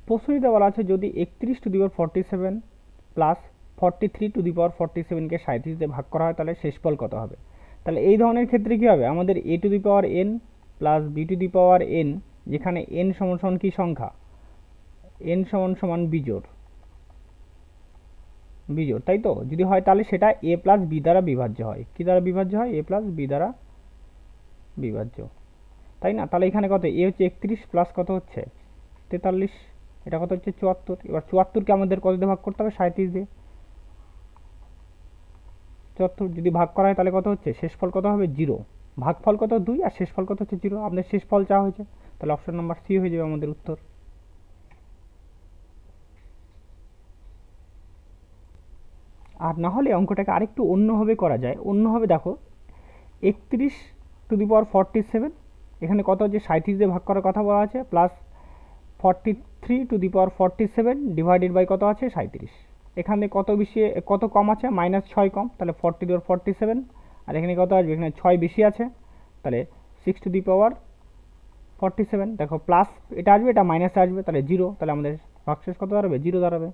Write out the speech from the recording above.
প্রশ্নটিতে বলা আছে যদি 31 to the power 47 plus 43 to the power 47কে 37 দিয়ে ভাগ করা হয় তাহলে শেষফল কত হবে। তাহলে এই ধরনের ক্ষেত্রে কী হবে, আমাদের a two the power n plus b two the power n, যেখানে n সমান সমান কী সংখ্যা, n সমান সমান বিজোড়, তাই তো। যদি হয় তাহলে সেটা a প্লাস b দ্বারা বিভাজ্য হয়। কী দ্বারা বিভাজ্য হয়? a প্লাস b দ্বারা বিভাজ্য, তাই না। তাহলে এখানে কত, a হচ্ছে 31 প্লাস কত হচ্ছে 43, এটা কত হচ্ছে 74। এবার 74কে আমাদের কত দিয়ে ভাগ করতে হবে? 37 দিয়ে। 74 যদি ভাগ করা হয় তাহলে কত হচ্ছে, শেষফল কত হবে? 0। ভাগফল কত? 2, আর শেষফল কত হচ্ছে? 0। আমাদের শেষফল চাওয়া হয়েছে, তাহলে অপশন নাম্বার সি হয়ে যাবে আমাদের উত্তর। আর না হলে অঙ্কটাকে আরেকটু অন্যভাবে করা যায়। অন্যভাবে দেখো, 31 টু দি পাওয়ার 47, এখানে কত হচ্ছে 37 দিয়ে ভাগ করার কথা বলা আছে, plus 43 to the power 47 divided by কত আছে 37। এখানে কত বেশি, কত কম আছে? -6 কম, তাহলে 40 টু দি পাওয়ার 47। আর এখানে কত আসবে? এখানে 6 বেশি আছে, তাহলে 6 টু দি পাওয়ার 47। দেখো প্লাস এটা আসবে, এটা মাইনাস আসবে, তাহলে 0, তাহলে আমাদের ভাগশেষ কত দাঁড়াবে? 0 দাঁড়াবে।